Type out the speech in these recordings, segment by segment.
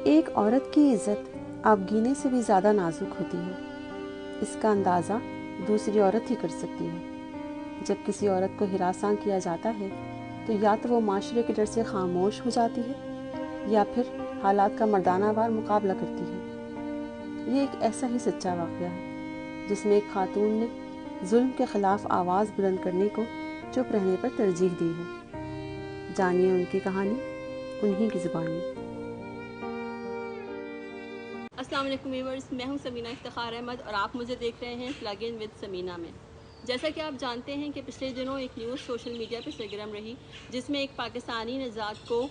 ایک عورت کی عزت آبگینے سے بھی زیادہ نازک ہوتی ہے۔ اس کا اندازہ دوسری عورت ہی کر سکتی ہے۔ جب کسی عورت کو ہراساں کیا جاتا ہے تو یا تو وہ معاشرے کے ڈر سے خاموش ہو جاتی ہے یا پھر حالات کا مردانہ وار مقابلہ کرتی ہے۔ یہ ایک ایسا ہی سچا واقعہ ہے جس میں ایک خاتون نے ظلم کے خلاف آواز بلند کرنے کو چپ رہنے پر ترجیح دی ہے۔ جانیے ان کی کہانی انہی کی زبانی۔ السلام علیکم ویورز، میں ہوں سمینہ افتخار احمد اور آپ مجھے دیکھ رہے ہیں پلگ ان ود سمینہ میں۔ جیسا کہ آپ جانتے ہیں کہ پچھلے دنوں ایک نیوز سوشل میڈیا پہ سرگرم رہی جس میں ایک پاکستانی نژاد کو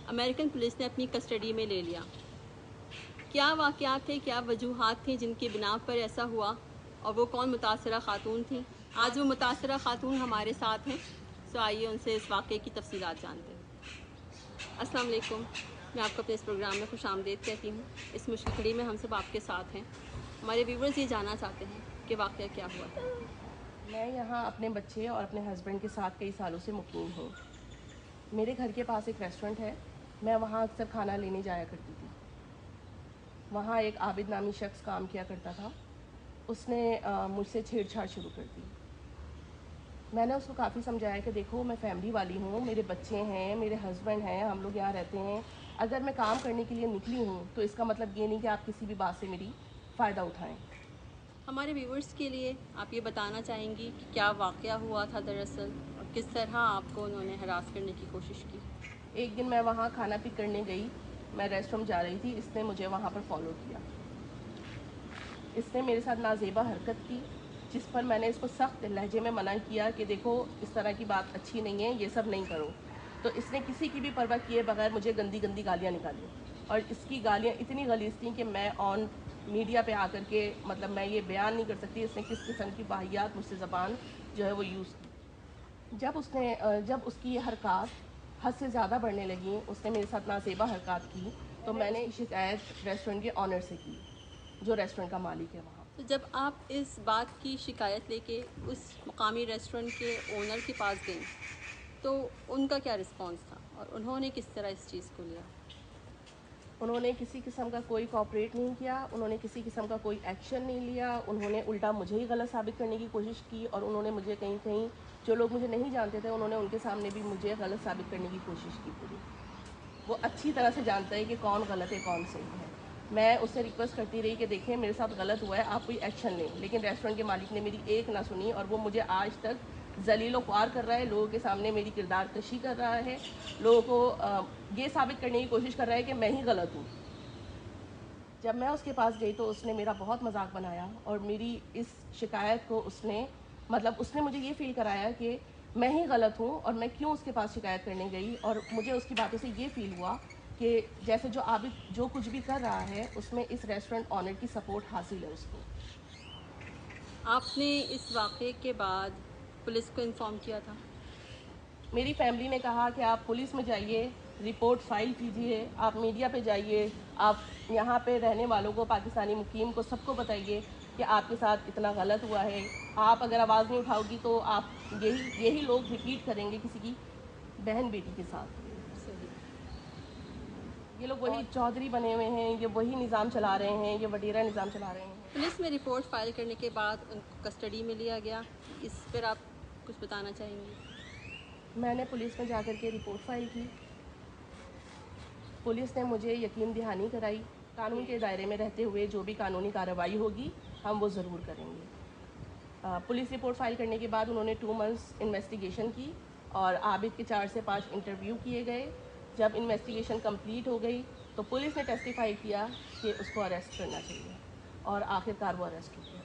امریکن پولیس نے اپنی کسٹڈی میں لے لیا۔ کیا واقعات تھے، کیا وجوہات تھیں جن کی بنا پر ایسا ہوا اور وہ کون متاثرہ خاتون تھیں؟ آج وہ متاثرہ خاتون ہمارے ساتھ ہیں، سو آئیے ان سے اس واقعے کی تفصیلات جانتے ہیں۔ السلام علیکم، میں آپ کو اپنے اس پروگرام میں خوش آمدید کہتی ہوں۔ اس مشکل گھڑی میں ہم سب آپ کے ساتھ ہیں۔ ہمارے ویورز یہ جاننا چاہتے ہیں کہ واقعہ کیا ہوا تھا۔ میں یہاں اپنے بچے اور اپنے ہسبینڈ کے ساتھ کئی سالوں سے مقیم ہوں۔ میرے گھر کے پاس ایک ریسٹورنٹ ہے، میں وہاں اکثر کھانا لینے جایا کرتی تھی۔ وہاں ایک عابد نامی شخص کام کیا کرتا تھا، اس نے مجھ سے چھیڑ چھاڑ شروع کر دی۔ میں نے اس کو کافی سمجھایا کہ دیکھو میں فیملی والی ہوں، میرے بچے ہیں، میرے ہسبینڈ ہیں، ہم لوگ یہاں رہتے ہیں۔ اگر میں کام کرنے کے لیے نکلی ہوں تو اس کا مطلب یہ نہیں کہ آپ کسی بھی بات سے میری فائدہ اٹھائیں۔ ہمارے ویورز کے لیے آپ یہ بتانا چاہیں گی کہ کیا واقعہ ہوا تھا دراصل اور کس طرح آپ کو انہوں نے ہراس کرنے کی کوشش کی؟ ایک دن میں وہاں کھانا پک کرنے گئی، میں ریسٹ روم جا رہی تھی، اس نے مجھے وہاں پر فالو کیا۔ اس نے میرے ساتھ نازیبا حرکت کی جس پر میں نے اس کو سخت لہجے میں منع کیا کہ دیکھو اس طرح کی بات اچھی نہیں ہے، یہ سب نہیں کرو۔ تو اس نے کسی کی بھی پرواہ کیے بغیر مجھے گندی گندی گالیاں نکالی، اور اس کی گالیاں اتنی غلیظ تھیں کہ میں آن میڈیا پہ آ کر کے مطلب میں یہ بیان نہیں کر سکتی اس نے کس قسم کی واہیات مجھ سے زبان جو ہے وہ یوز کی۔ جب اس کی یہ حرکات حد سے زیادہ بڑھنے لگیں، اس نے میرے ساتھ نازیبا حرکات کی، تو میں نے شکایت ریسٹورنٹ کے آنر سے کی جو ریسٹورنٹ کا مالک ہے وہاں۔ تو جب آپ اس بات کی شکایت لے کے اس مقامی ریسٹورنٹ کے اونر کے پاس گئیں تو ان کا کیا رسپانس تھا اور انہوں نے کس طرح اس چیز کو لیا؟ انہوں نے کسی قسم کا کوئی کوآپریٹ نہیں کیا، انہوں نے کسی قسم کا کوئی ایکشن نہیں لیا، انہوں نے الٹا مجھے ہی غلط ثابت کرنے کی کوشش کی، اور انہوں نے مجھے کہیں کہیں جو لوگ مجھے نہیں جانتے تھے انہوں نے ان کے سامنے بھی مجھے غلط ثابت کرنے کی کوشش کی پوری۔ وہ اچھی طرح سے جانتا ہے کہ کون غلط ہے کون صحیح ہے۔ میں اس سے ریکویسٹ کرتی رہی کہ دیکھیں میرے ساتھ غلط ہوا ہے، آپ کوئی ایکشن لیں، لیکن ریسٹورنٹ کے مالک نے میری ایک نہ سنی، اور وہ مجھے آج تک ذلیل و خوار کر رہا ہے، لوگوں کے سامنے میری کردار کشی کر رہا ہے، لوگوں کو یہ ثابت کرنے کی کوشش کر رہا ہے کہ میں ہی غلط ہوں۔ جب میں اس کے پاس گئی تو اس نے میرا بہت مذاق بنایا، اور میری اس شکایت کو اس نے مجھے یہ فیل کرایا کہ میں ہی غلط ہوں اور میں کیوں اس کے پاس شکایت کرنے گئی، اور مجھے اس کی باتوں سے یہ فیل ہوا کہ جیسے جو عابد جو کچھ بھی کر رہا ہے اس میں اس ریسٹورنٹ آنر کی سپورٹ حاصل ہے اس کو۔ آپ نے اس واقعے کے بعد پولیس کو انفارم کیا تھا؟ میری فیملی نے کہا کہ آپ پولیس میں جائیے، رپورٹ فائل کیجئے، آپ میڈیا پہ جائیے، آپ یہاں پہ رہنے والوں کو، پاکستانی مقیم کو سب کو بتائیے کہ آپ کے ساتھ اتنا غلط ہوا ہے۔ آپ اگر آواز نہیں اٹھاؤ گی تو آپ یہی لوگ ریپیٹ کریں گے کسی کی بہن بیٹی کے ساتھ۔ یہ لوگ وہی چودھری بنے ہوئے ہیں، یہ وہی نظام چلا رہے ہیں، یہ وڈیرا نظام چلا رہے ہیں۔ پولیس میں رپورٹ فائل کرنے کے بعد ان کو کسٹڈی میں لیا گیا، اس پر آپ کچھ بتانا چاہیں گی؟ میں نے پولیس میں جا کر کے رپورٹ فائل کی، پولیس نے مجھے یقین دہانی کرائی، قانون کے دائرے میں رہتے ہوئے جو بھی قانونی کارروائی ہوگی ہم وہ ضرور کریں گے۔ پولیس رپورٹ فائل کرنے کے بعد انہوں نے 2 months انویسٹیگیشن کی، اور عابد کے 4 سے 5 انٹرویو کیے گئے۔ جب انویسٹیگیشن کمپلیٹ ہو گئی تو پولیس نے ٹیسٹیفائی کیا کہ اس کو اریسٹ کرنا چاہیے، اور آخر کار وہ اریسٹ ہو گیا۔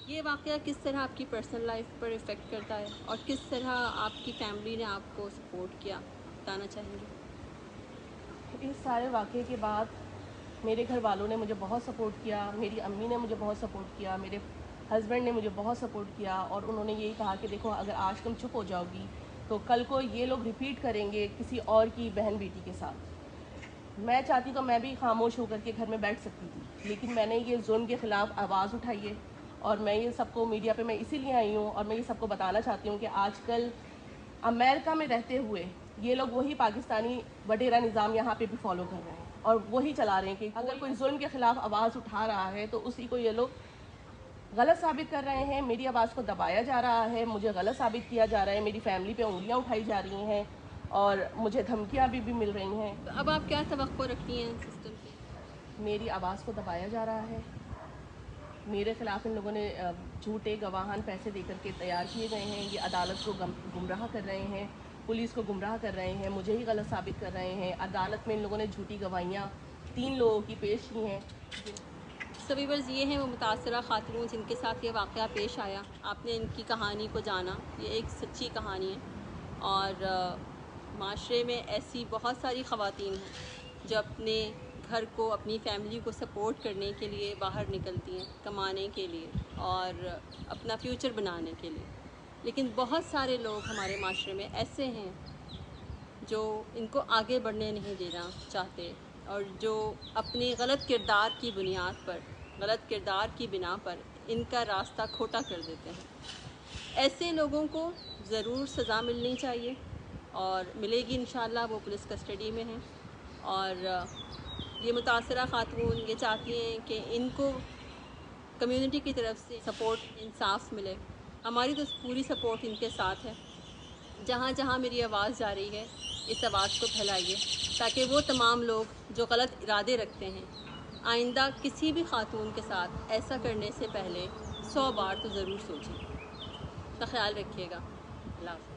یہ واقعہ کس طرح آپ کی پرسنل لائف پر افیکٹ کرتا ہے اور کس طرح آپ کی فیملی نے آپ کو سپورٹ کیا، بتانا چاہیں گی؟ اس سارے واقعے کے بعد میرے گھر والوں نے مجھے بہت سپورٹ کیا، میری امی نے مجھے بہت سپورٹ کیا، میرے ہسبینڈ نے مجھے بہت سپورٹ کیا، اور انہوں نے یہی کہا کہ دیکھو اگر آج تم چپ ہو جاؤ گی تو کل کو یہ لوگ ریپیٹ کریں گے کسی اور کی بہن بیٹی کے ساتھ۔ میں چاہتی تو میں بھی خاموش ہو کر کے گھر میں بیٹھ سکتی تھی، لیکن میں نے یہ ظلم کے خلاف آواز اٹھائی ہے، اور میں یہ سب کو میڈیا پہ میں اسی لیے آئی ہوں، اور میں یہ سب کو بتانا چاہتی ہوں کہ آج کل امریکہ میں رہتے ہوئے یہ لوگ وہی پاکستانی وڈیرا نظام یہاں پہ بھی فالو کر رہے ہیں اور وہی چلا رہے ہیں کہ اگر کوئی ظلم کے خلاف آواز اٹھا رہا ہے تو اسی کو یہ لوگ غلط ثابت کر رہے ہیں. میری آواز کو دبایا جا رہا ہے, مجھے غلط ثابت کیا جا رہا ہے, میری فیملی پہ انگلیاں اٹھائی جا رہی ہیں اور مجھے دھمکیاں بھی مل رہی ہیں. اب آپ کیا توقع رکھتی ہیں سسٹم سے؟ میری آواز کو دبایا جا رہا ہے. میرے خلاف ان لوگوں نے جھوٹے گواہان پیسے دے کر کے تیار کیے گئے ہیں. یہ عدالت کو گمراہ کر رہے ہیں, پولیس کو گمراہ کر رہے ہیں, مجھے ہی غلط ثابت کر رہے ہیں. عدالت میں ان لوگوں نے جھوٹی گواہیاں 3 لوگوں کی پیش کی ہیں. سو ویورز, یہ ہیں وہ متاثرہ خاتون جن کے ساتھ یہ واقعہ پیش آیا. آپ نے ان کی کہانی کو جانا, یہ ایک سچی کہانی ہے اور معاشرے میں ایسی بہت ساری خواتین ہیں جو اپنے گھر کو, اپنی فیملی کو سپورٹ کرنے کے لیے باہر نکلتی ہیں, کمانے کے لیے اور اپنا فیوچر بنانے کے لیے. لیکن بہت سارے لوگ ہمارے معاشرے میں ایسے ہیں جو ان کو آگے بڑھنے نہیں دینا چاہتے اور جو اپنے غلط کردار کی بنیاد پر, غلط کردار کی بنا پر ان کا راستہ کھوٹا کر دیتے ہیں. ایسے لوگوں کو ضرور سزا ملنی چاہیے اور ملے گی انشاءاللہ. وہ پولیس کسٹڈی میں ہیں اور یہ متاثرہ خاتون یہ چاہتی ہیں کہ ان کو کمیونٹی کی طرف سے سپورٹ, انصاف ملے. ہماری تو پوری سپورٹ ان کے ساتھ ہے. جہاں جہاں میری آواز جا رہی ہے اس آواز کو پھیلائیے تاکہ وہ تمام لوگ جو غلط ارادے رکھتے ہیں آئندہ کسی بھی خاتون کے ساتھ ایسا کرنے سے پہلے 100 بار تو ضرور سوچیں. کا خیال رکھیے گا. اللہ حافظ.